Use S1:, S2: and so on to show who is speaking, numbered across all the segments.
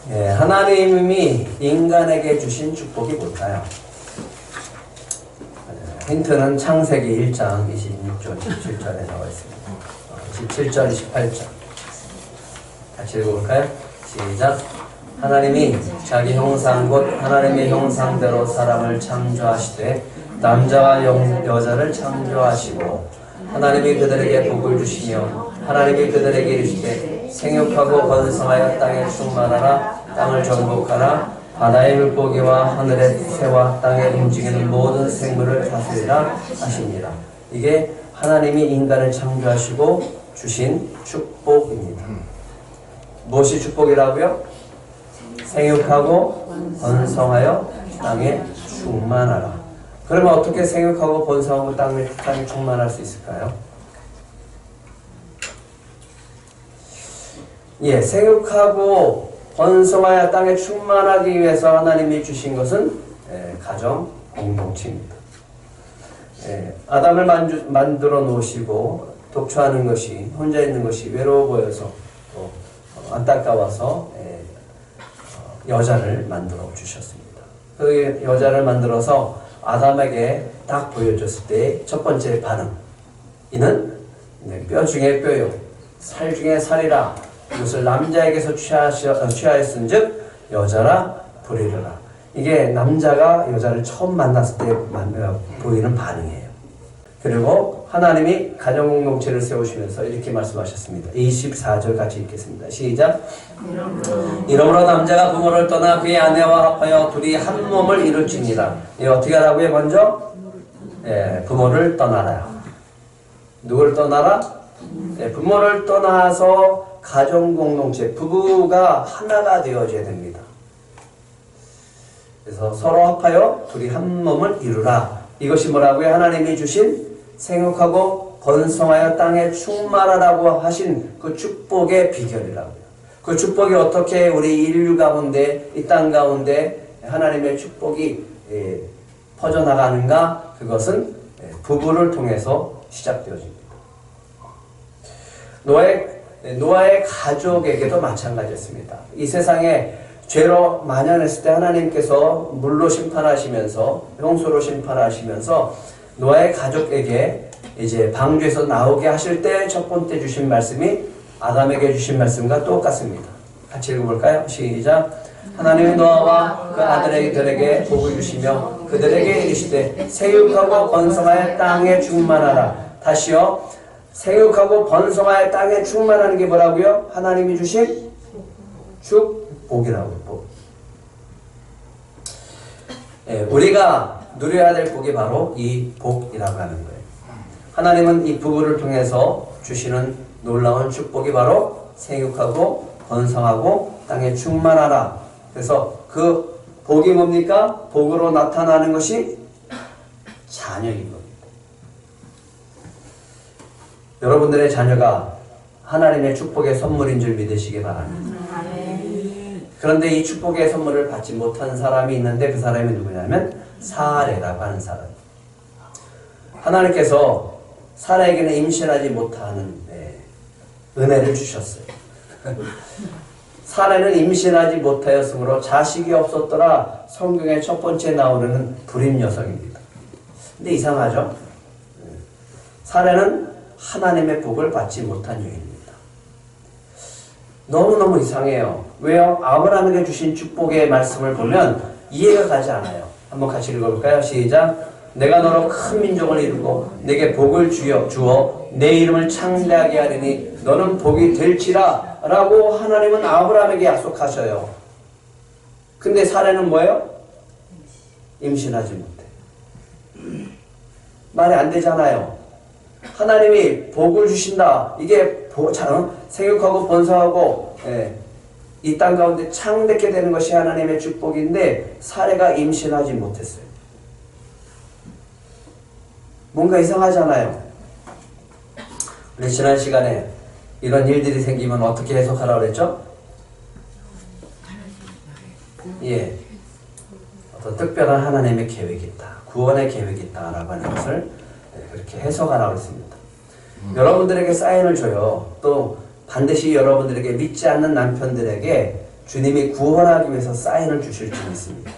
S1: 예, 하나님이 인간에게 주신 축복이 뭘까요? 힌트는 창세기 1장 26절, 27절에 나와 있습니다. 27절, 28절. 같이 읽어볼까요? 시작. 하나님이 자기 형상 곧 하나님의 형상대로 사람을 창조하시되 남자와 여자를 창조하시고 하나님이 그들에게 복을 주시며 하나님이 그들에게 이르시되 생육하고 번성하여 땅에 충만하라. 땅을 정복하라. 바다의 물고기와 하늘의 새와 땅에 움직이는 모든 생물을 다스리라 하십니다. 이게 하나님이 인간을 창조하시고 주신 축복입니다. 무엇이 축복이라고요? 생육하고 번성하여 땅에 충만하라. 그러면 어떻게 생육하고 번성하고 땅에 충만할 수 있을까요? 예, 생육하고 번성하여 땅에 충만하기 위해서 하나님이 주신 것은 가정 공동체입니다. 아담을 만들어 놓으시고 독초하는 것이, 혼자 있는 것이 외로워 보여서 또 안타까워서 여자를 만들어 주셨습니다. 그 여자를 만들어서 아담에게 딱 보여줬을 때 첫 번째 반응, 이는 뼈 중에 뼈요 살 중에 살이라. 이것을 남자에게서 취하였은즉 여자라 부르리라. 이게 남자가 여자를 처음 만났을 때 보이는 반응이에요. 그리고 하나님이 가정공동체를 세우시면서 이렇게 말씀하셨습니다. 24절 같이 읽겠습니다. 시작. 이러므로 남자가 부모를 떠나 그의 아내와 합하여 둘이 한 몸을 이룰지니라. 어떻게 하라고요? 먼저 부모를 떠나라요. 누구를 떠나라? 부모를 떠나서 가정공동체, 부부가 하나가 되어져야 됩니다. 그래서 서로 합하여 둘이 한 몸을 이루라. 이것이 뭐라고요? 하나님이 주신 생육하고 번성하여 땅에 충만하라고 하신 그 축복의 비결이라고요. 그 축복이 어떻게 우리 인류 가운데, 이 땅 가운데 하나님의 축복이 퍼져나가는가? 그것은 부부를 통해서 시작되어집니다. 노아의 가족에게도 마찬가지였습니다. 이 세상에 죄로 만연했을 때 하나님께서 물로 심판하시면서, 홍수로 심판하시면서 노아의 가족에게 이제 방주에서 나오게 하실 때 첫 번째 주신 말씀이 아담에게 주신 말씀과 똑같습니다. 같이 읽어볼까요? 시작. 하나님이 노아와 그 아들에게 복을 주시며 그들에게 이르시되 생육하고 번성하여 땅에 충만하라. 다시요. 생육하고 번성하여 땅에 충만하는 게 뭐라고요? 하나님이 주신 축복이라고요. 복. 우리가 누려야 될 복이 바로 이 복이라고 하는 거예요. 하나님은 이 부부를 통해서 주시는 놀라운 축복이 바로 생육하고 번성하고 땅에 충만하라. 그래서 그 복이 뭡니까? 복으로 나타나는 것이 자녀인 겁니다. 여러분들의 자녀가 하나님의 축복의 선물인 줄 믿으시기 바랍니다. 그런데 이 축복의 선물을 받지 못한 사람이 있는데 그 사람이 누구냐면 사레라고 하는 사람. 하나님께서 사레에게는 임신하지 못하는 은혜를 주셨어요. 사레는 임신하지 못하였으므로 자식이 없었더라. 성경의 첫 번째 나오는 불임 여성입니다. 근데 이상하죠? 사레는 하나님의 복을 받지 못한 여인입니다. 너무너무 이상해요. 왜요? 아브라함에게 주신 축복의 말씀을 보면 이해가 가지 않아요. 한번 같이 읽어볼까요? 시작. 내가 너로 큰 민족을 이루고 내게 복을 주어 내 이름을 창대하게 하리니 너는 복이 될지라 라고 하나님은 아브라함에게 약속하셔요. 근데 사례는 뭐예요? 임신하지 못해. 말이 안 되잖아요. 하나님이 복을 주신다. 이게 생육하고 번성하고 이 땅 가운데 창대케 되는 것이 하나님의 축복인데 사례가 임신하지 못했어요. 뭔가 이상하잖아요. 우리 지난 시간에 이런 일들이 생기면 어떻게 해석하라고 그랬죠? 예, 어떤 특별한 하나님의 계획이 있다. 구원의 계획이 있다라고 하는 것을 그렇게 해석하라고 했습니다. 여러분들에게 사인을 줘요. 또 반드시 여러분들에게 믿지 않는 남편들에게 주님이 구원하기 위해서 사인을 주실 줄 믿습니다.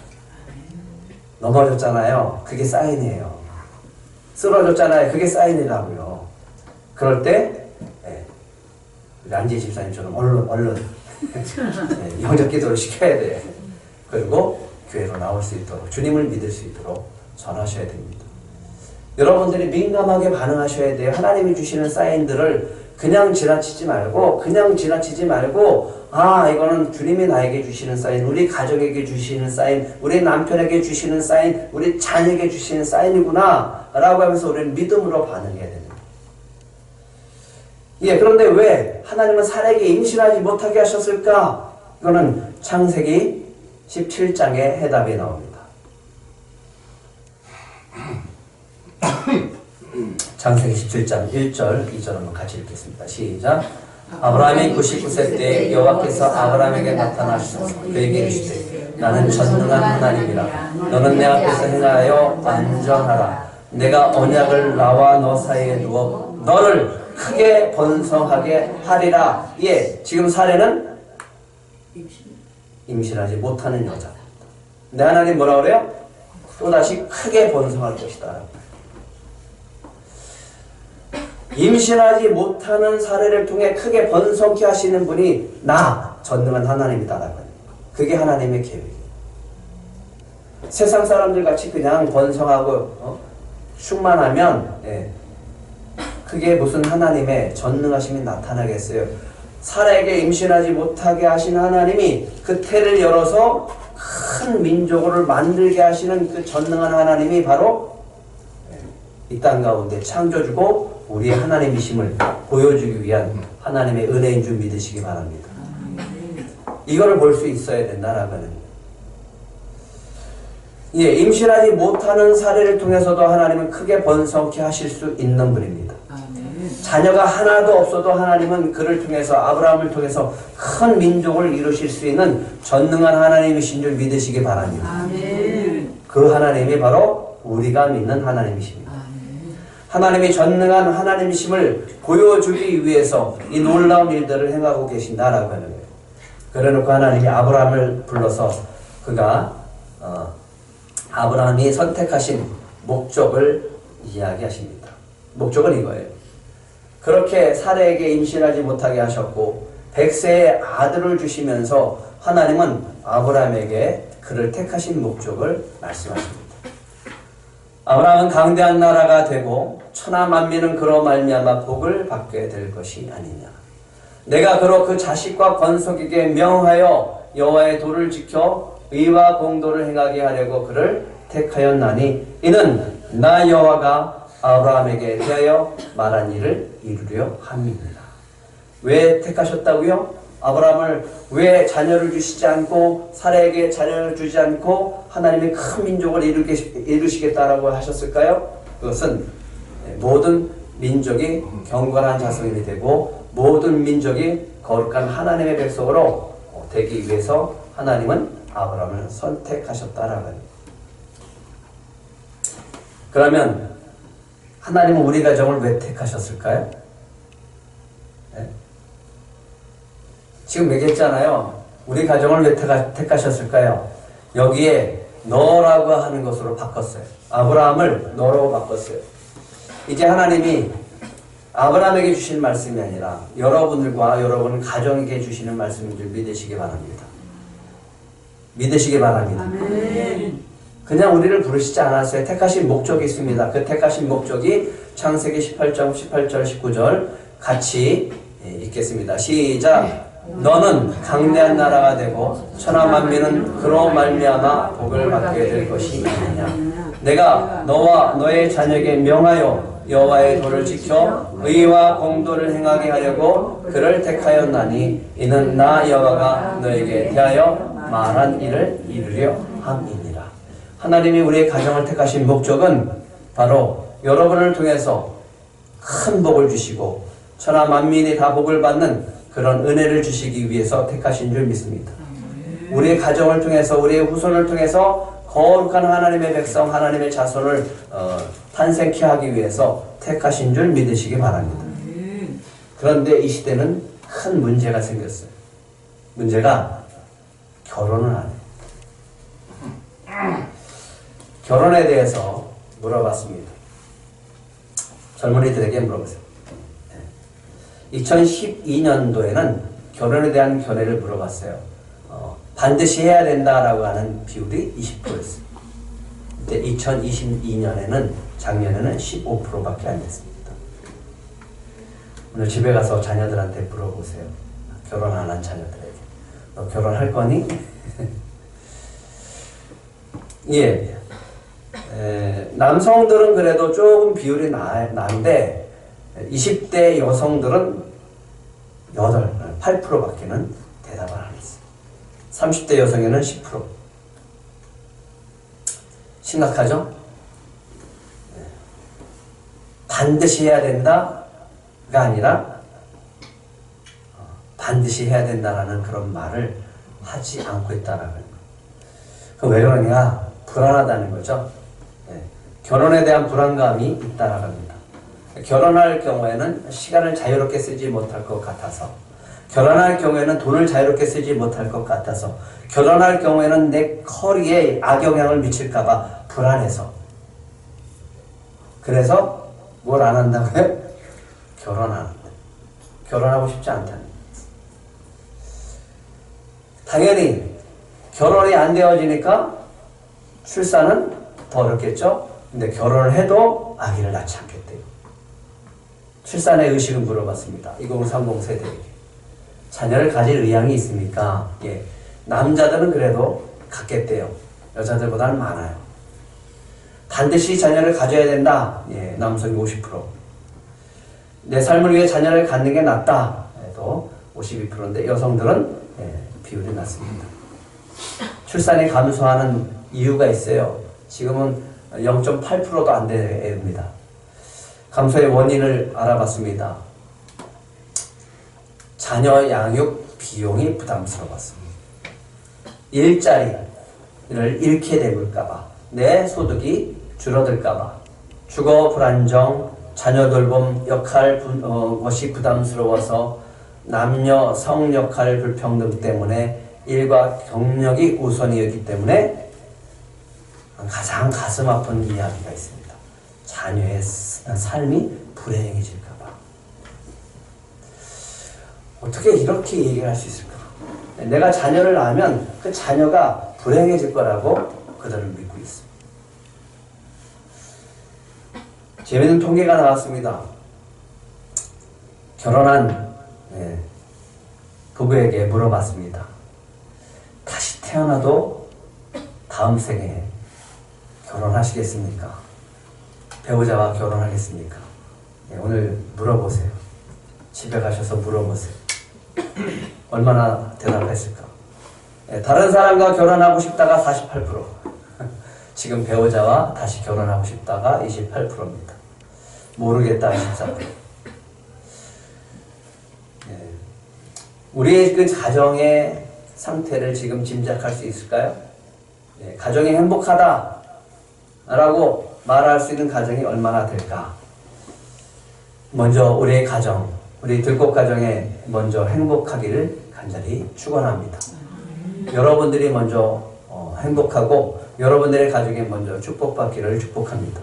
S1: 넘어졌잖아요. 그게 사인이에요. 쓰러졌잖아요. 그게 사인이라고요. 그럴 때 우리 안재 집사님처럼 얼른 영적 기도를 시켜야 돼요. 그리고 교회로 나올 수 있도록, 주님을 믿을 수 있도록 전하셔야 됩니다. 여러분들이 민감하게 반응하셔야 돼요. 하나님이 주시는 사인들을 그냥 지나치지 말고 이거는 주님이 나에게 주시는 사인, 우리 가족에게 주시는 사인, 우리 남편에게 주시는 사인, 우리 자녀에게 주시는 사인이구나 라고 하면서 우리는 믿음으로 반응해야 됩니다. 그런데 왜 하나님은 사례에게 임신하지 못하게 하셨을까? 이거는 창세기 17장에 해답이 나옵니다. 창세기 17장 1절, 2절 한번 같이 읽겠습니다. 시작. 아브라함이 99세 때 여호와께서 아브라함에게 나타나셔서 그에게 이르시되 나는 전능한 하나님이라. 너는 내 앞에서 행하여 완전하라. 내가 언약을 나와 너 사이에 두어 너를 크게 번성하게 하리라. 지금 사례는 임신하지 못하는 여자. 근데 하나님 뭐라 그래요? 또다시 크게 번성할 것이다. 임신하지 못하는 사례를 통해 크게 번성케 하시는 분이 나 전능한 하나님이다라고 합니다. 그게 하나님의 계획이에요. 세상 사람들 같이 그냥 번성하고 충만하면 그게 무슨 하나님의 전능하심이 나타나겠어요. 사례에게 임신하지 못하게 하신 하나님이 그 태를 열어서 큰 민족을 만들게 하시는 그 전능한 하나님이 바로 이 땅 가운데 창조주고 우리의 하나님이심을 보여주기 위한 하나님의 은혜인 줄 믿으시기 바랍니다. 이거를 볼 수 있어야 된다라고는. 임신하지 못하는 사례를 통해서도 하나님은 크게 번성케 하실 수 있는 분입니다. 자녀가 하나도 없어도 하나님은 그를 통해서, 아브라함을 통해서 큰 민족을 이루실 수 있는 전능한 하나님이신 줄 믿으시기 바랍니다. 그 하나님이 바로 우리가 믿는 하나님이십니다. 하나님이 전능한 하나님이심을 보여주기 위해서 이 놀라운 일들을 행하고 계신다라고 하는 거예요. 그래놓고 하나님이 아브라함을 불러서 그가 아브라함이 선택하신 목적을 이야기하십니다. 목적은 이거예요. 그렇게 사례에게 임신하지 못하게 하셨고 100세의 아들을 주시면서 하나님은 아브라함에게 그를 택하신 목적을 말씀하십니다. 아브라함은 강대한 나라가 되고 천하 만민은 그로 말미암아 복을 받게 될 것이 아니냐. 내가 그로 그 자식과 건속에게 명하여 여호와의 도를 지켜 의와 공도를 행하게 하려고 그를 택하였나니 이는 나 여호와가 아브라함에게 대하여 말한 일을 이루려 함이니라. 왜 택하셨다고요? 아브라함을 왜 자녀를 주시지 않고 사라에게 자녀를 주지 않고 하나님의 큰 민족을 이루시겠다라고 하셨을까요? 그것은 모든 민족이 경건한 자손이 되고 모든 민족이 거룩한 하나님의 백성으로 되기 위해서 하나님은 아브라함을 선택하셨다라고 합니다. 그러면 하나님은 우리 가정을 왜 택하셨을까요? 네? 지금 얘기했잖아요. 우리 가정을 왜 택하셨을까요? 여기에 너라고 하는 것으로 바꿨어요. 아브라함을 너로 바꿨어요. 이제 하나님이 아브라함에게 주신 말씀이 아니라 여러분들과 여러분 가정에게 주시는 말씀인 줄 믿으시기 바랍니다. 믿으시기 바랍니다.
S2: 아멘.
S1: 그냥 우리를 부르시지 않았어요. 택하신 목적이 있습니다. 그 택하신 목적이 창세기 18장 18절 19절 같이 읽겠습니다. 시작. 너는 강대한 나라가 되고 천하 만민은 그로 말미암아 복을 받게 될 것이 아니냐. 내가 너와 너의 자녀에게 명하여 여호와의 도를 지켜 의와 공도를 행하게 하려고 그를 택하였나니 이는 나 여호와가 너에게 대하여 말한 일을 이루려 함이니라. 하나님이 우리의 가정을 택하신 목적은 바로 여러분을 통해서 큰 복을 주시고 천하 만민이 다 복을 받는 그런 은혜를 주시기 위해서 택하신 줄 믿습니다. 우리의 가정을 통해서 우리의 후손을 통해서 거룩한 하나님의 백성, 하나님의 자손을 탄생케 하기 위해서 택하신 줄 믿으시기 바랍니다. 그런데 이 시대는 큰 문제가 생겼어요. 문제가 결혼을 안 해요. 결혼에 대해서 물어봤습니다. 젊은이들에게 물어보세요. 2012년도에는 결혼에 대한 견해를 물어봤어요. 반드시 해야 된다라고 하는 비율이 20%였어요. 근데 2022년에는 작년에는 15%밖에 안 됐습니다. 오늘 집에 가서 자녀들한테 물어보세요. 결혼 안 한 자녀들에게. 너 결혼할 거니? 예. 남성들은 그래도 조금 비율이 나는데 20대 여성들은 8%밖에는 대답을 안 했어요. 30대 여성에는 10%. 심각하죠? 반드시 해야 된다가 아니라 반드시 해야 된다라는 그런 말을 하지 않고 있다라는 거예요. 왜 그러냐? 불안하다는 거죠. 결혼에 대한 불안감이 있다라는 겁니다. 결혼할 경우에는 시간을 자유롭게 쓰지 못할 것 같아서, 결혼할 경우에는 돈을 자유롭게 쓰지 못할 것 같아서, 결혼할 경우에는 내 커리어에 악영향을 미칠까봐 불안해서, 그래서 뭘 안 한다고요? 결혼하는 거예요. 결혼하고 싶지 않다는 거예요. 당연히 결혼이 안 되어지니까 출산은 더 어렵겠죠? 근데 결혼을 해도 아기를 낳지 않겠대요. 출산의 의식을 물어봤습니다. 2030 세대에게. 자녀를 가질 의향이 있습니까? 예. 남자들은 그래도 갖겠대요. 여자들보다는 많아요. 반드시 자녀를 가져야 된다. 예. 남성이 50%. 내 삶을 위해 자녀를 갖는 게 낫다. 해도 52%인데 여성들은 비율이 낮습니다. 출산이 감소하는 이유가 있어요. 지금은 0.8%도 안 됩니다. 감소의 원인을 알아봤습니다. 자녀 양육 비용이 부담스러웠습니다. 일자리를 잃게 될까봐, 내 소득이 줄어들까봐, 주거 불안정, 자녀 돌봄 역할 것이 부담스러워서 남녀 성 역할 불평등 때문에 일과 경력이 우선이었기 때문에 가장 가슴 아픈 이야기가 있습니다. 자녀의 삶이 불행해질까봐. 어떻게 이렇게 얘기를 할 수 있을까? 내가 자녀를 낳으면 그 자녀가 불행해질 거라고 그들은 믿고 있습니다. 재미있는 통계가 나왔습니다. 결혼한 부부에게 물어봤습니다. 다시 태어나도 다음 생에 결혼하시겠습니까? 배우자와 결혼하겠습니까? 오늘 물어보세요. 집에 가셔서 물어보세요. 얼마나 대답했을까? 다른 사람과 결혼하고 싶다가 48%. 지금 배우자와 다시 결혼하고 싶다가 28%입니다. 모르겠다 24%. 우리의 그 가정의 상태를 지금 짐작할 수 있을까요? 가정이 행복하다라고 말할 수 있는 가정이 얼마나 될까? 먼저 우리의 가정, 우리 들꽃 가정에 먼저 행복하기를 간절히 축원합니다. 여러분들이 먼저 행복하고 여러분들의 가정에 먼저 축복받기를 축복합니다.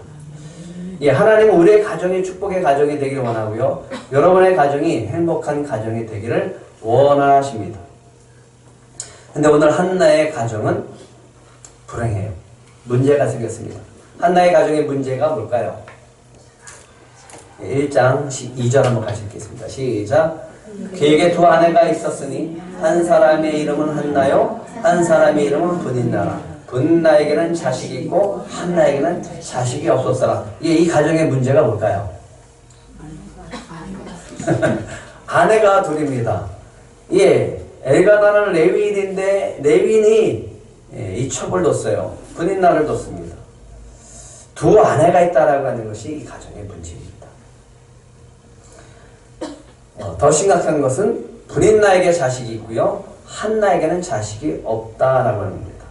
S1: 예, 하나님은 우리의 가정이 축복의 가정이 되기를 원하고요. 여러분의 가정이 행복한 가정이 되기를 원하십니다. 근데 오늘 한나의 가정은 불행해요. 문제가 생겼습니다. 한나의 가정의 문제가 뭘까요? 1장 2절 한번 같이 읽겠습니다. 시작. 그에게 두 아내가 있었으니 한 사람의 이름은 한나요, 한 사람의 이름은 분인나라. 분나에게는 자식이 있고 한나에게는 자식이 없었더라. 이 가정의 문제가 뭘까요? 아내가 둘입니다. 예, 엘가나는 레위인인데 레위인이 이 첩을 뒀어요. 분인나를 뒀습니다. 두 아내가 있다라고 하는 것이 이 가정의 문제입니다. 더 심각한 것은 분인나에게 자식이 있고요, 한나에게는 자식이 없다라고 하는 겁니다.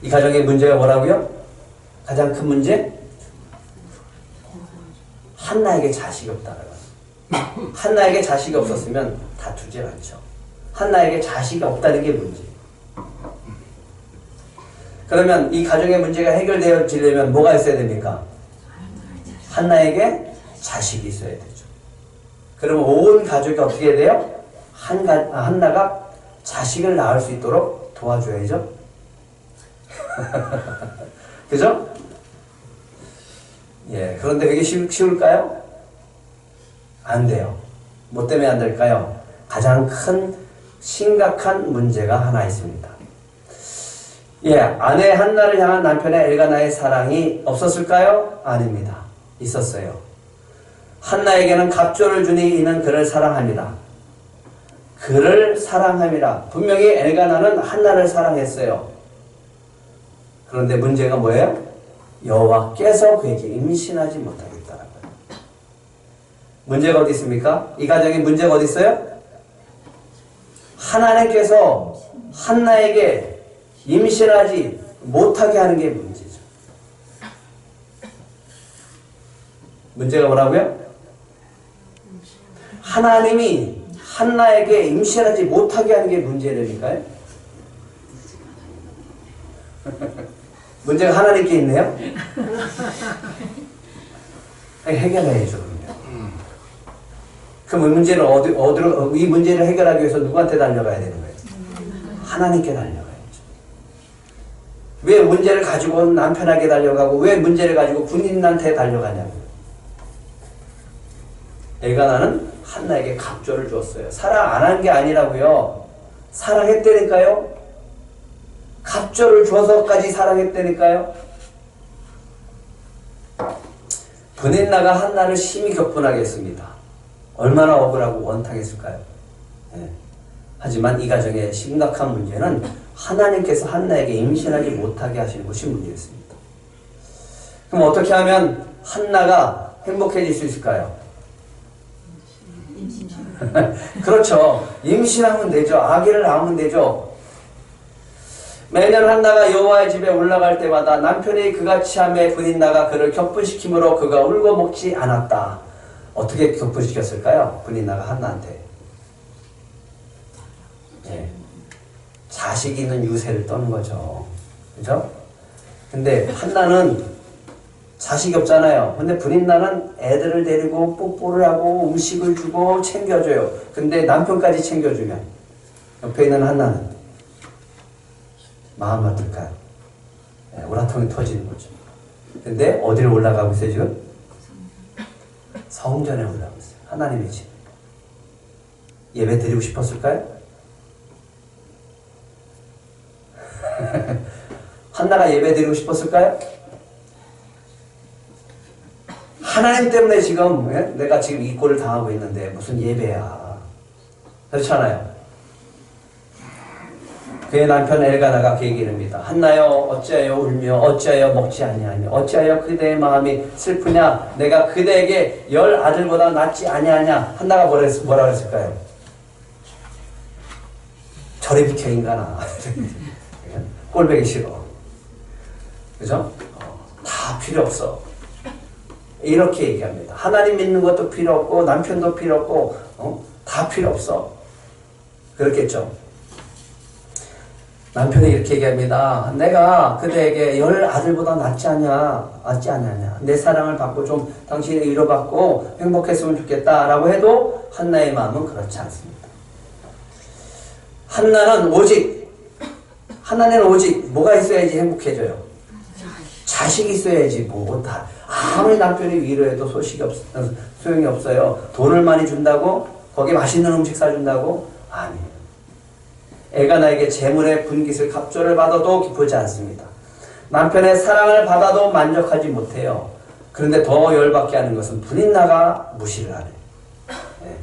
S1: 이 가정의 문제가 뭐라고요? 가장 큰 문제? 한나에게 자식이 없다라고 합니다. 한나에게 자식이 없었으면 다투질 않죠. 한나에게 자식이 없다는 게 문제예요. 그러면 이 가정의 문제가 해결되어지려면 뭐가 있어야 됩니까? 한나에게 자식이 있어야 되죠. 그러면 온 가족이 어떻게 해야 돼요? 한나가 자식을 낳을 수 있도록 도와줘야죠. 그죠? 예, 그런데 그게 쉬울까요? 안 돼요. 뭐 때문에 안 될까요? 가장 큰 심각한 문제가 하나 있습니다. 예, 아내 한나를 향한 남편의 엘가나의 사랑이 없었을까요? 아닙니다. 있었어요. 한나에게는 갑조를 주니 이는 그를 사랑합니다. 그를 사랑합니다. 분명히 엘가나는 한나를 사랑했어요. 그런데 문제가 뭐예요? 여호와께서 그에게 임신하지 못하겠다는 거예요. 문제가 어디 있습니까? 이 가정에 문제가 어디 있어요? 하나님께서 한나에게 임신하지 못하게 하는 게 문제죠. 문제가 뭐라고요? 하나님이 한나에게 임신하지 못하게 하는 게 문제라니까요. 문제가 하나님께 있네요. 해결해야죠. 그럼 문제는 어디로 이 문제를 해결하기 위해서 누구한테 달려가야 되는 거예요? 하나님께 달려가야죠. 왜 문제를 가지고 남편에게 달려가고 왜 문제를 가지고 군인한테 달려가냐고요. 엘가나는 한나에게 갑조를 줬어요. 사랑 안 한 게 아니라고요. 사랑했다니까요. 갑조를 줘서까지 사랑했다니까요. 브닌나가 한나를 심히 격분하게 했습니다. 얼마나 억울하고 원탕했을까요? 네. 하지만 이 가정의 심각한 문제는 하나님께서 한나에게 임신하지 못하게 하시는 것이 문제였습니다. 그럼 어떻게 하면 한나가 행복해질 수 있을까요? 그렇죠. 임신하면 되죠. 아기를 낳으면 되죠. 매년 한나가 여호와의 집에 올라갈 때마다 남편이 그같이 함에 브닌나가 그를 격분시키므로 그가 울고 먹지 않았다. 어떻게 격분시켰을까요? 브닌나가 한나한테. 네. 자식 있는 유세를 떠는 거죠. 그죠? 근데 한나는 자식이 없잖아요. 근데 브닌나는 애들을 데리고 뽀뽀를 하고 음식을 주고 챙겨줘요. 근데 남편까지 챙겨주면 옆에 있는 한나는 마음이 어떨까요? 네, 오라통이 터지는 거죠. 근데 어디로 올라가고 있어요 지금? 성전에 올라가고 있어요. 하나님의 집. 예배 드리고 싶었을까요? 한나가 예배 드리고 싶었을까요? 하나님 때문에 지금 내가 지금 이 꼴을 당하고 있는데 무슨 예배야. 그렇잖아요. 그의 남편 엘가나가 그 얘기를 합니다. 한나여 어찌하여 울며 어찌하여 먹지 아니하며 어찌하여 그대의 마음이 슬프냐. 내가 그대에게 10 아들보다 낫지 아니하냐. 한나가 뭐라 그랬을까요? 저리 비켜 인간아. 꼴보기 싫어. 그죠? 다 필요 없어. 이렇게 얘기합니다. 하나님 믿는 것도 필요 없고 남편도 필요 없고 다 필요 없어. 그렇겠죠. 남편이 이렇게 얘기합니다. 내가 그대에게 10 아들보다 낫지 않냐냐. 내 사랑을 받고 좀 당신의 위로받고 행복했으면 좋겠다라고 해도 한나의 마음은 그렇지 않습니다. 하나는 오직 뭐가 있어야지 행복해져요? 자식이 있어야지. 뭐 다 아무리 남편이 위로해도 소용이 없어요. 돈을 많이 준다고? 거기 맛있는 음식 사준다고? 아니에요. 엘가나에게 재물의 분깃을 갑조를 받아도 기쁘지 않습니다. 남편의 사랑을 받아도 만족하지 못해요. 그런데 더 열받게 하는 것은 브닌나가 무시를 하네요. 네.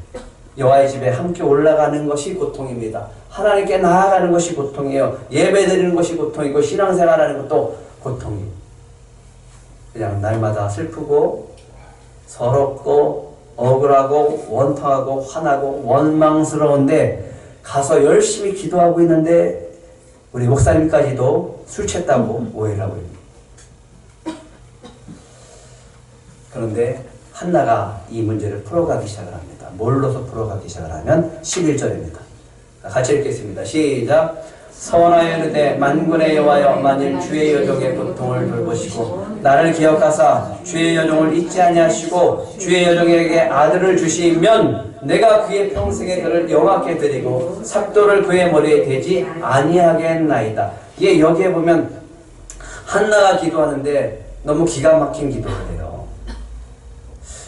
S1: 여호와의 집에 함께 올라가는 것이 고통입니다. 하나님께 나아가는 것이 고통이에요. 예배드리는 것이 고통이고 신앙생활하는 것도 고통이에요. 그냥 날마다 슬프고 서럽고 억울하고 원통하고 화나고 원망스러운데 가서 열심히 기도하고 있는데 우리 목사님까지도 술 취했다고 오해를 하고 있습니다. 그런데 한나가 이 문제를 풀어가기 시작을 합니다. 뭘로서 풀어가기 시작을 하면 11절입니다. 같이 읽겠습니다. 시작. 서원하여 이르되 만군의 여호와여 만일 주의 여종의 고통을 돌보시고 나를 기억하사 주의 여종을 잊지 아니하시고 주의 여종에게 아들을 주시면 내가 그의 평생에 그를 여호와께 드리고 삭도를 그의 머리에 대지 아니하겠나이다. 예, 여기에 보면 한나가 기도하는데 너무 기가 막힌 기도를 해요.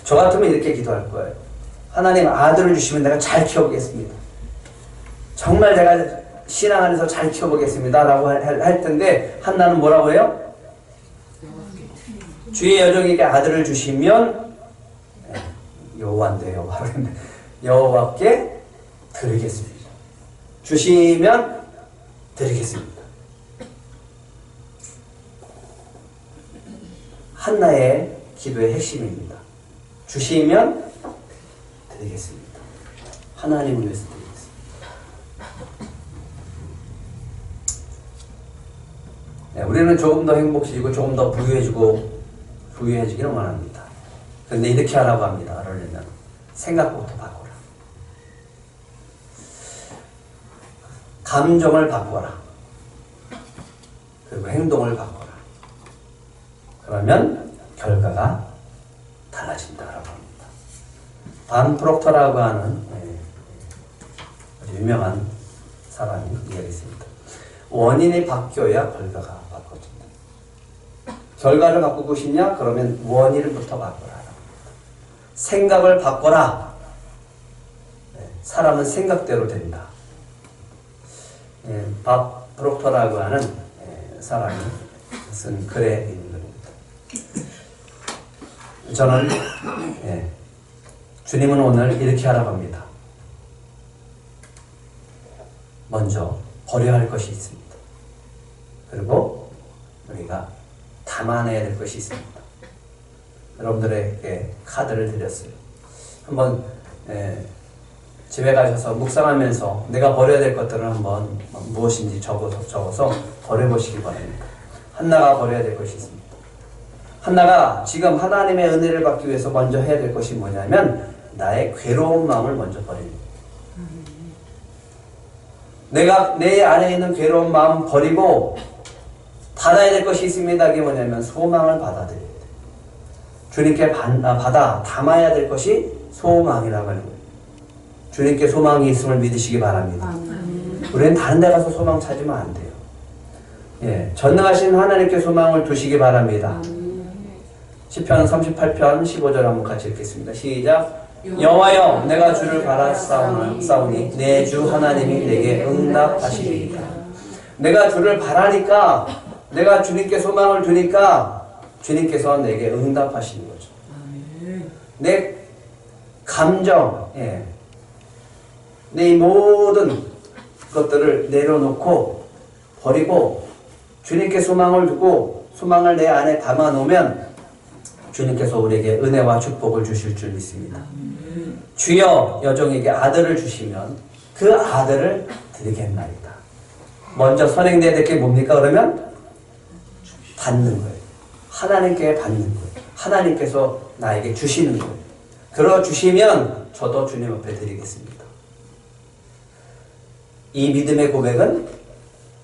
S1: 저 같으면 이렇게 기도할 거예요. 하나님 아들을 주시면 내가 잘 키워보겠습니다. 정말 내가 신앙 안에서 잘 키워보겠습니다 라고 할 텐데 한나는 뭐라고 해요? 주의 여종에게 아들을 주시면 여호와인데 여호와께 드리겠습니다. 주시면 드리겠습니다. 한나의 기도의 핵심입니다. 주시면 드리겠습니다. 하나님을 위해서 드리겠습니다. 네, 우리는 조금 더 행복해지고 조금 더 부유해지기를 원합니다. 그런데 이렇게 하라고 합니다. 그러려면 생각부터 바꿔라. 감정을 바꿔라. 그리고 행동을 바꿔라. 그러면 결과가 달라진다라고 합니다. 반 프록터라고 하는 유명한 사람이 이야기했습니다. 원인이 바뀌어야 결과가 바꿔진다. 결과를 바꾸고 싶냐? 그러면 원인부터 바꿔라. 생각을 바꿔라. 사람은 생각대로 된다. 밥 프록터라고 하는 사람이 쓴 글에 있는 겁니다. 저는 주님은 오늘 이렇게 하라고 합니다. 먼저 버려야 할 것이 있습니다. 그리고 우리가 담아내야 될 것이 있습니다. 여러분들에게 카드를 드렸어요. 한번 집에 가셔서 묵상하면서 내가 버려야 될 것들을 한번 무엇인지 적어서 버려보시기 바랍니다. 한나가 버려야 될 것이 있습니다. 한나가 지금 하나님의 은혜를 받기 위해서 먼저 해야 될 것이 뭐냐면 나의 괴로운 마음을 먼저 버립니다. 내가 내 안에 있는 괴로운 마음 버리고 받아야 될 것이 있습니다. 그게 뭐냐면 소망을 받아들여야 돼요. 주님께 받아 담아야 될 것이 소망이라고 하는 거예요. 주님께 소망이 있음을 믿으시기 바랍니다. 우리는 다른 데 가서 소망 찾으면 안 돼요. 예, 전능하신 하나님께 소망을 두시기 바랍니다. 시편 38편 15절 한번 같이 읽겠습니다. 시작. 여호와여 내가 주를 바라싸우니 내 주 하나님이 내게 응답하시리이다. 내가 주를 바라니까 내가 주님께 소망을 두니까 주님께서 내게 응답하시는 거죠. 내 감정, 내 모든 것들을 내려놓고 버리고 주님께 소망을 두고 소망을 내 안에 담아놓으면 주님께서 우리에게 은혜와 축복을 주실 줄 믿습니다. 주여 여종에게 아들을 주시면 그 아들을 드리겠나이다. 먼저 선행돼야 될 게 뭡니까? 그러면 받는 거예요. 하나님께 받는 거예요. 하나님께서 나에게 주시는 거예요. 그러 주시면 저도 주님 앞에 드리겠습니다. 이 믿음의 고백은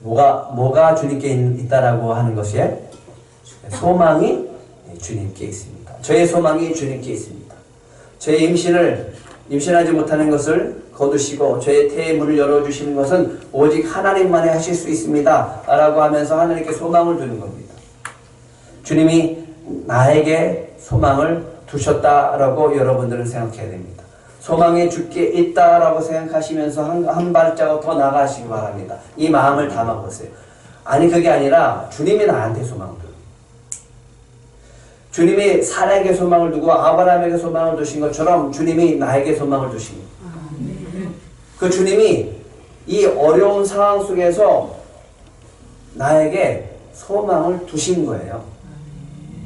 S1: 뭐가 주님께 있다라고 하는 것이에요? 소망이 주님께 있습니다. 저의 소망이 주님께 있습니다. 저의 임신하지 못하는 것을 거두시고 저의 태의 문을 열어주시는 것은 오직 하나님만이 하실 수 있습니다. 라고 하면서 하나님께 소망을 두는 겁니다. 주님이 나에게 소망을 두셨다라고 여러분들은 생각해야 됩니다. 소망이 주께 있다라고 생각하시면서 한 발자국 더 나가시기 바랍니다. 이 마음을 담아보세요. 아니 그게 아니라 주님이 나한테 소망을 두고 주님이 사라에게 소망을 두고 아브라함에게 소망을 두신 것처럼 주님이 나에게 소망을 두신 거예요. 그 주님이 이 어려운 상황 속에서 나에게 소망을 두신 거예요.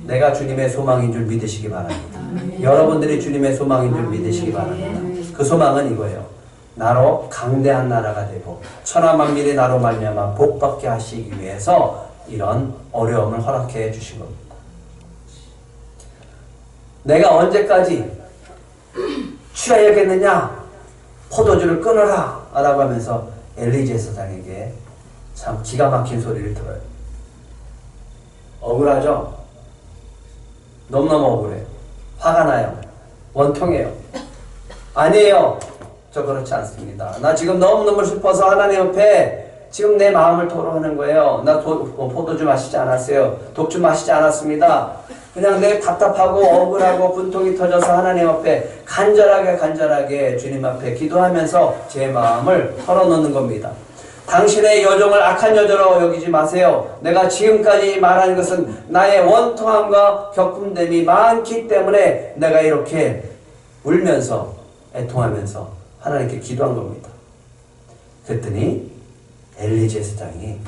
S1: 내가 주님의 소망인 줄 믿으시기 바랍니다. 여러분들이 주님의 소망인 줄 믿으시기 바랍니다. 그 소망은 이거예요. 나로 강대한 나라가 되고 천하만민이 나로 말미암아 복받게 하시기 위해서 이런 어려움을 허락해 주신 겁니다. 내가 언제까지 취하였겠느냐? 포도주를 끊어라! 라고 하면서 엘리 제사장에게 참 기가 막힌 소리를 들어요. 억울하죠? 너무너무 억울해요. 화가 나요. 원통해요. 아니에요. 저 그렇지 않습니다. 나 지금 너무너무 슬퍼서 하나님 옆에 지금 내 마음을 토로하는 거예요. 나 포도주 마시지 않았어요. 독주 마시지 않았습니다. 그냥 내 답답하고 억울하고 분통이 터져서 하나님 앞에 간절하게 주님 앞에 기도하면서 제 마음을 털어놓는 겁니다. 당신의 여종을 악한 여자로 여기지 마세요. 내가 지금까지 말하는 것은 나의 원통함과 겪음됨이 많기 때문에 내가 이렇게 울면서 애통하면서 하나님께 기도한 겁니다. 그랬더니 엘리 제사장이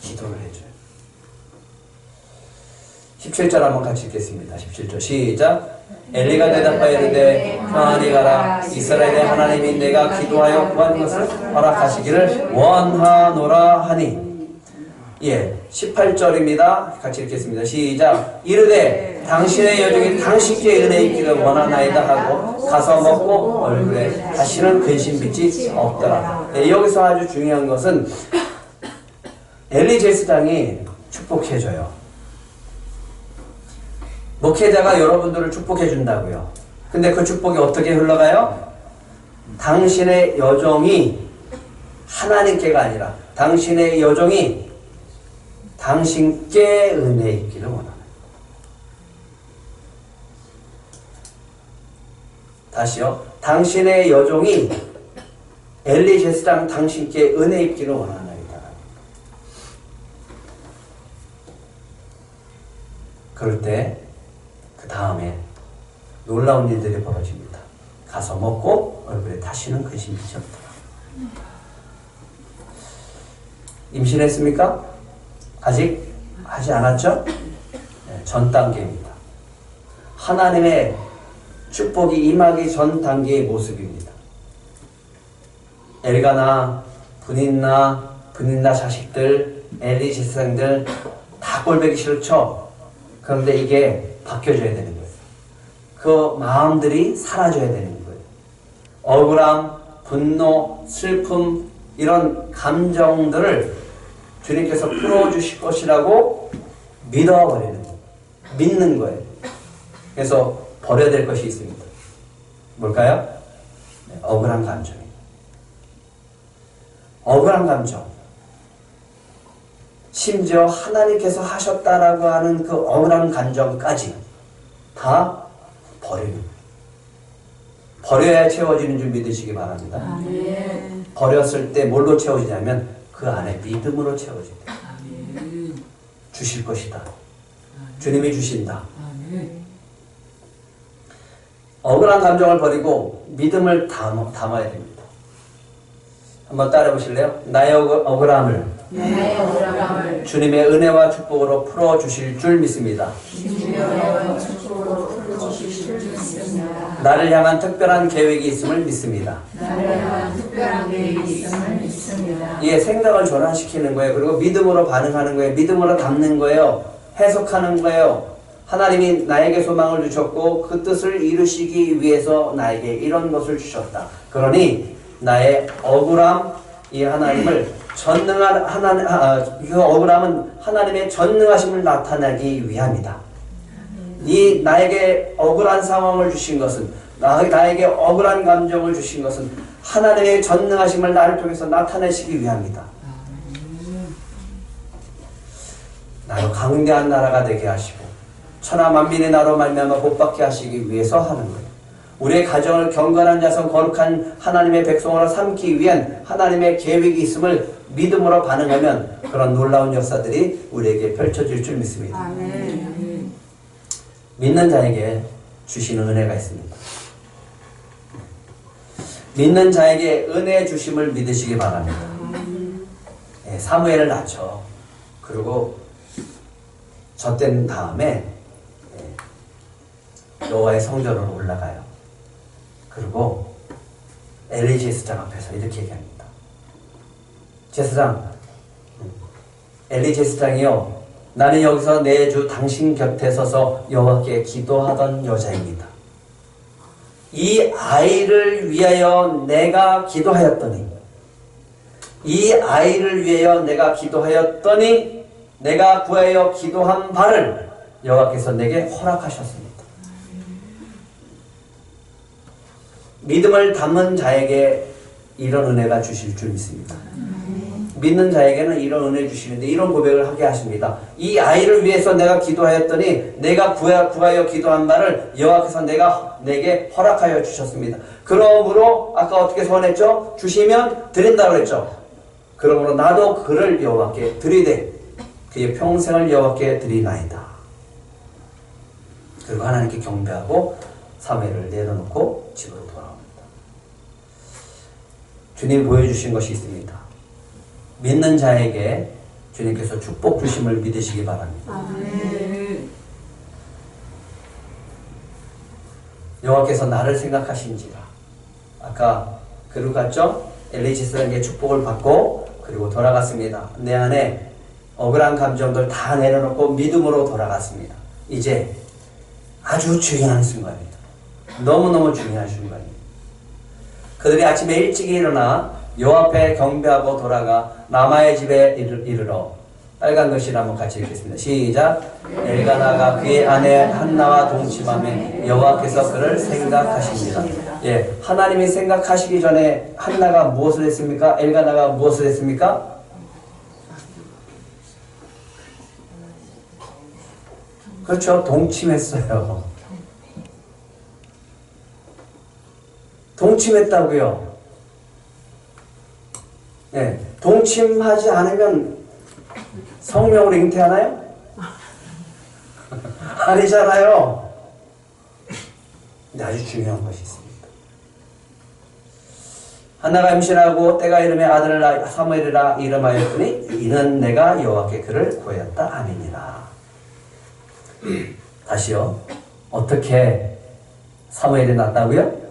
S1: 기도를 해줘요. 17절 한번 같이 읽겠습니다. 17절 시작. 엘리가 대답하여 이르되 평안히 가라. 이스라엘의 하나님이 내가 기도하여 구한 것을 허락하시기를 원하노라 하니. 예, 18절입니다. 같이 읽겠습니다. 시작. 이르되 당신의 여종이 당신께 은혜 있기를 원하나이다 하고 가서 먹고 얼굴에 다시는 근심 빚이 없더라. 예, 여기서 아주 중요한 것은 엘리 제사장이 축복해줘요. 목회자가 여러분들을 축복해 준다고요. 근데 그 축복이 어떻게 흘러가요? 당신의 여종이 하나님께가 아니라 당신의 여종이 당신께 은혜 있기를 원하는. 다시요. 당신의 여종이 엘리 제사장 당신께 은혜 있기를 원하나이다. 그럴 때 그 다음에 놀라운 일들이 벌어집니다. 가서 먹고 얼굴에 다시는 근심 빚이 없더라. 임신했습니까? 아직 하지 않았죠? 네, 전 단계입니다. 하나님의 축복이 임하기 전 단계의 모습입니다. 엘가나 분인나 자식들, 엘리 제사장들 다 꼴보기 싫죠? 그런데 이게 바뀌어져야 되는 거예요. 그 마음들이 사라져야 되는 거예요. 억울함, 분노, 슬픔 이런 감정들을 주님께서 풀어주실 것이라고 믿어버리는 거예요. 믿는 거예요. 그래서 버려야 될 것이 있습니다. 뭘까요? 네, 억울한 감정입니다. 억울한 감정. 심지어 하나님께서 하셨다라고 하는 그 억울한 감정까지 다 버리는. 버려야 채워지는 줄 믿으시기 바랍니다. 아멘. 버렸을 때 뭘로 채워지냐면 그 안에 믿음으로 채워진다. 아멘. 주실 것이다. 아멘. 주님이 주신다. 아멘. 억울한 감정을 버리고 믿음을 담아야 됩니다. 한번 따라해 보실래요? 나의 억울함을 주님의 은혜와 축복으로 풀어주실 줄 믿습니다. 나를 향한 특별한 계획이 있음을 믿습니다. 예, 생각을 전환시키는 거예요. 그리고 믿음으로 반응하는 거예요. 믿음으로 담는 거예요. 해석하는 거예요. 하나님이 나에게 소망을 주셨고 그 뜻을 이루시기 위해서 나에게 이런 것을 주셨다. 그러니 나의 억울함, 이 하나님을 전능한 그 억울함은 하나님의 전능하심을 나타내기 위함이다. 이 나에게 억울한 상황을 주신 것은 나에게 억울한 감정을 주신 것은 하나님의 전능하심을 나를 통해서 나타내시기 위함이다. 나로 강대한 나라가 되게 하시고 천하 만민의 나로 말미암아 복받게 하시기 위해서 하는 거예요. 우리의 가정을 경건한 자성 거룩한 하나님의 백성으로 삼기 위한 하나님의 계획이 있음을 믿음으로 반응하면 그런 놀라운 역사들이 우리에게 펼쳐질 줄 믿습니다. 아멘. 믿는 자에게 주시는 은혜가 있습니다. 믿는 자에게 은혜 주심을 믿으시기 바랍니다. 예, 사무엘을 낳죠. 그리고 젖된 다음에 여호와의 성전으로 올라가요. 그리고 엘리 제사장 앞에서 이렇게 얘기합니다. 제사장, 엘리 제사장이요, 나는 여기서 내 주 당신 곁에 서서 여호와께 기도하던 여자입니다. 이 아이를 위하여 내가 기도하였더니 이 아이를 위하여 내가 기도하였더니 내가 구하여 기도한 바를 여호와께서 내게 허락하셨습니다. 믿음을 담은 자에게 이런 은혜가 주실 줄 믿습니다. 믿는 자에게는 이런 은혜 주시는데 이런 고백을 하게 하십니다. 이 아이를 위해서 내가 기도하였더니 내가 구하여 기도한 바를 여호와께서 내게 허락하여 주셨습니다. 그러므로 아까 어떻게 소원했죠? 주시면 드린다고 했죠. 그러므로 나도 그를 여호와께 드리되 그의 평생을 여호와께 드리나이다. 그리고 하나님께 경배하고 사무엘을 내려놓고 집으로 돌아옵니다. 주님 보여주신 것이 있습니다. 믿는 자에게 주님께서 축복 주심을 믿으시기 바랍니다.
S2: 아멘.
S1: 여호와께서 나를 생각하신지라. 아까 그로 갔죠? 엘리시스에게 축복을 받고 그리고 돌아갔습니다. 내 안에 억울한 감정들 다 내려놓고 믿음으로 돌아갔습니다. 이제 아주 중요한 순간입니다. 너무너무 중요한 순간입니다. 그들이 아침에 일찍 일어나 여호와 앞에 경배하고 돌아가 라마의 집에 이르러 빨간 글씨를 한번 같이 읽겠습니다. 시작. 엘가나가 그의 아내 한나와 동침하며 여호와께서 그를 생각하십니다. 예, 하나님이 생각하시기 전에 한나가 무엇을 했습니까? 엘가나가 무엇을 했습니까? 그렇죠. 동침했어요. 동침했다고요. 네, 동침하지 않으면 성명으로 잉태하나요? 아니잖아요. 근데 아주 중요한 것이 있습니다. 한나가 임신하고 때가 이름에 아들을 사무엘이라 이름하였더니 이는 내가 여호와께 그를 구하였다. 아멘이라. 다시요. 어떻게 사무엘이 낳았다고요?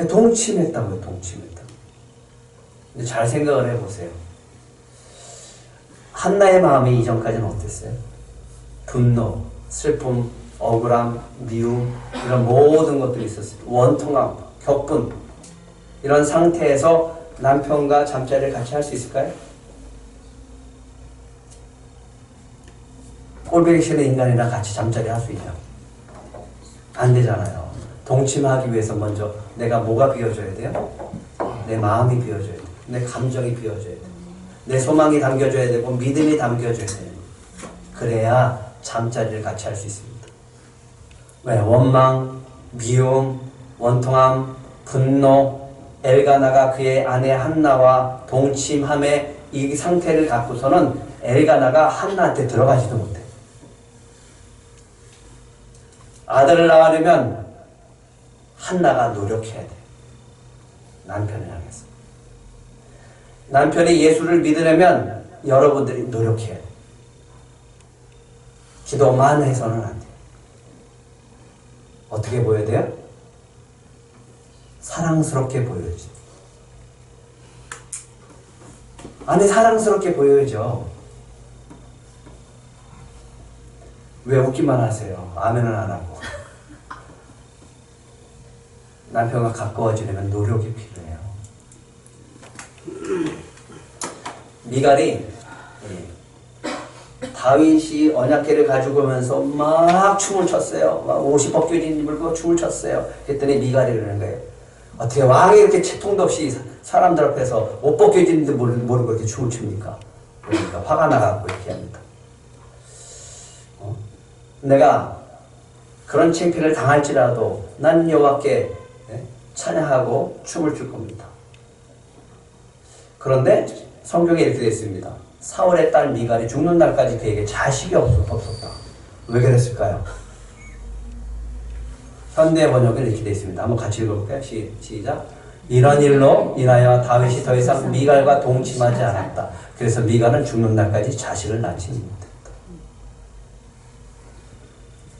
S1: 동침했다고요. 동침했다고. 근데 잘 생각을 해보세요. 한나의 마음이 이전까지는 어땠어요? 분노, 슬픔, 억울함, 미움 이런 모든 것들이 있었어요. 원통함, 격분 이런 상태에서 남편과 잠자리를 같이 할 수 있을까요? 꼴보기 싫은 인간이랑 같이 잠자리 할 수 있냐? 안 되잖아요. 동침하기 위해서 먼저 내가 뭐가 비워줘야 돼요? 내 마음이 비워줘야 돼요. 내 감정이 비워줘야 돼요. 내 소망이 담겨줘야 되고 믿음이 담겨줘야 돼요. 그래야 잠자리를 같이 할 수 있습니다. 왜? 원망, 미움, 원통함, 분노, 엘가나가 그의 아내 한나와 동침함에 이 상태를 갖고서는 엘가나가 한나한테 들어가지도 못해. 아들을 낳으려면 한나가 노력해야 돼. 남편을 향해서. 남편이 예수를 믿으려면 여러분들이 노력해야 돼. 기도만 해서는 안 돼. 어떻게 보여야 돼요? 사랑스럽게 보여야지. 아니, 사랑스럽게 보여야죠. 왜 웃기만 하세요? 아멘은 안 하고. 남편과 가까워지려면 노력이 필요해요. 미갈이 다윗이 언약궤를 가지고 오면서 막 춤을 췄어요. 막 옷이 벗겨진 입을 입고 춤을 췄어요. 그랬더니 미갈이 그러는 거예요. 어떻게 왕이 이렇게 채통도 없이 사람들 앞에서 옷 벗겨진데 모르고 이렇게 춤을 춥니까? 그러니까 화가 나갖고 이렇게 합니다. 내가 그런 창피를 당할지라도 난 여호와께 찬양하고 춤을 출 겁니다. 그런데 성경에 이렇게 되어 있습니다. 사울의 딸 미갈이 죽는 날까지 그에게 자식이 없었다. 왜 그랬을까요? 현대 번역은 이렇게 되어 있습니다. 한번 같이 읽어볼까요? 시작. 이런 일로 인하여 다윗이 더 이상 미갈과 동침하지 않았다. 그래서 미갈은 죽는 날까지 자식을 낳지 못했다.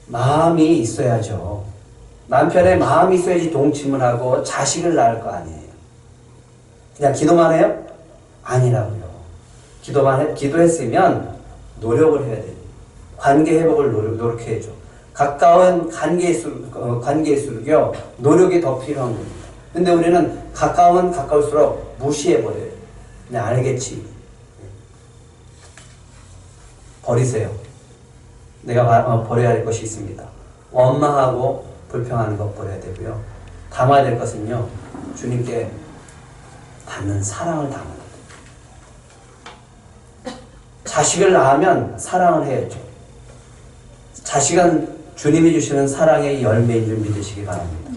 S1: 마음이 있어야죠. 남편의 마음이 있어야지 동침을 하고 자식을 낳을 거 아니에요. 그냥 기도만 해요? 아니라고요. 기도했으면 노력을 해야 돼요. 관계 회복을 노력해야죠. 가까운 관계일수록요, 노력이 더 필요한 겁니다. 근데 우리는 가까우면 가까울수록 무시해버려요. 그냥 알겠지. 버리세요. 내가 버려야 할 것이 있습니다. 원망하고 불평하는 것 버려야 되고요. 담아야 될 것은요, 주님께 받는 사랑을 담아야 돼요. 자식을 낳으면 사랑을 해야죠. 자식은 주님이 주시는 사랑의 열매인 줄 믿으시기 바랍니다.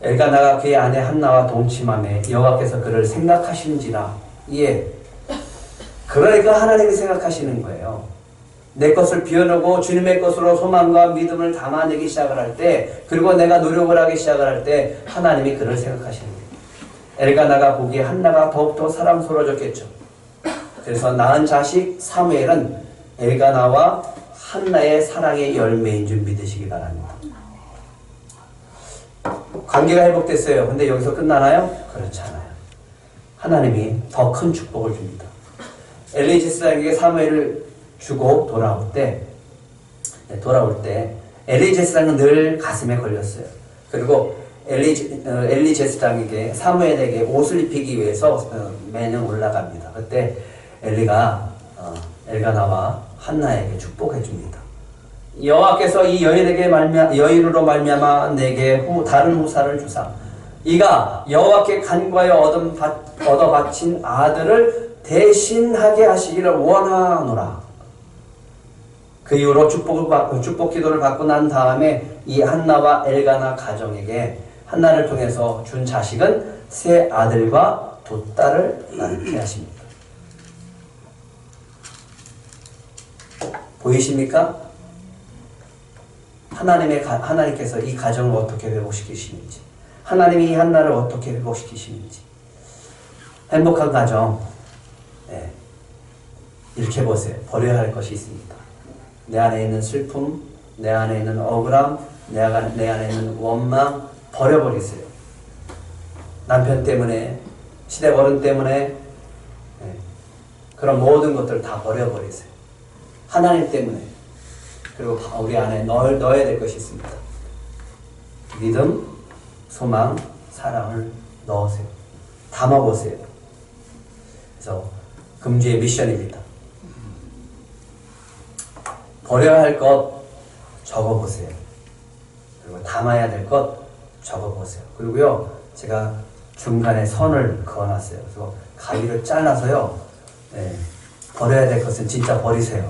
S1: 엘가나가 그의 아내 한나와 동침함에 여호와께서 그를 생각하신지라. 예. 그러니까 하나님이 생각하시는 거예요. 내 것을 비워놓고 주님의 것으로 소망과 믿음을 담아내기 시작을 할 때, 그리고 내가 노력을 하기 시작을 할 때 하나님이 그를 생각하시는 거예요. 엘가나가 보기에 한나가 더욱더 사랑스러워졌겠죠. 그래서 낳은 자식 사무엘은 엘가나와 한나의 사랑의 열매인 줄 믿으시기 바랍니다. 관계가 회복됐어요. 근데 여기서 끝나나요? 그렇지 않아요. 하나님이 더 큰 축복을 줍니다. 엘리 제사장에게 사무엘을 주고 돌아올 때 엘리 제사장은 늘 가슴에 걸렸어요. 그리고 엘리 제사장에게 사무엘에게 옷을 입히기 위해서 매년 올라갑니다. 그때 엘리가 엘가나와 한나에게 축복해 줍니다. 여호와께서 이 여인으로 말미암아 내게 다른 후사를 주사 이가 여호와께 간과하여 얻어 바친 아들을 대신하게 하시기를 원하노라. 그 이후로 축복 기도를 받고 난 다음에 이 한나와 엘가나 가정에게 한나를 통해서 준 자식은 세 아들과 두 딸을 낳게 하십니다. 보이십니까? 하나님께서 이 가정을 어떻게 회복시키시는지, 하나님이 이 한나를 어떻게 회복시키시는지. 행복한 가정, 이렇게 보세요. 버려야 할 것이 있습니다. 내 안에 있는 슬픔, 내 안에 있는 억울함, 내 안에 있는 원망 버려버리세요. 남편 때문에, 시댁 어른 때문에, 그런 모든 것들을 다 버려버리세요. 하나님 때문에. 그리고 우리 안에 넣어야 될 것이 있습니다. 믿음, 소망, 사랑을 넣으세요. 담아보세요. 그래서 금주의 미션입니다. 버려야 할 것 적어보세요. 그리고 담아야 될 것 적어보세요. 그리고요, 제가 중간에 선을 그어놨어요. 그래서 가위를 잘라서요, 버려야 될 것은 진짜 버리세요.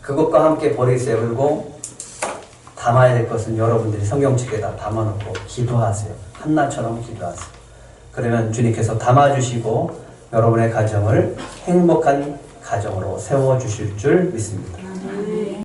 S1: 그것과 함께 버리세요. 그리고 담아야 될 것은 여러분들이 성경책에다 담아놓고 기도하세요. 한나처럼 기도하세요. 그러면 주님께서 담아주시고 여러분의 가정을 행복한 가정으로 세워주실 줄 믿습니다.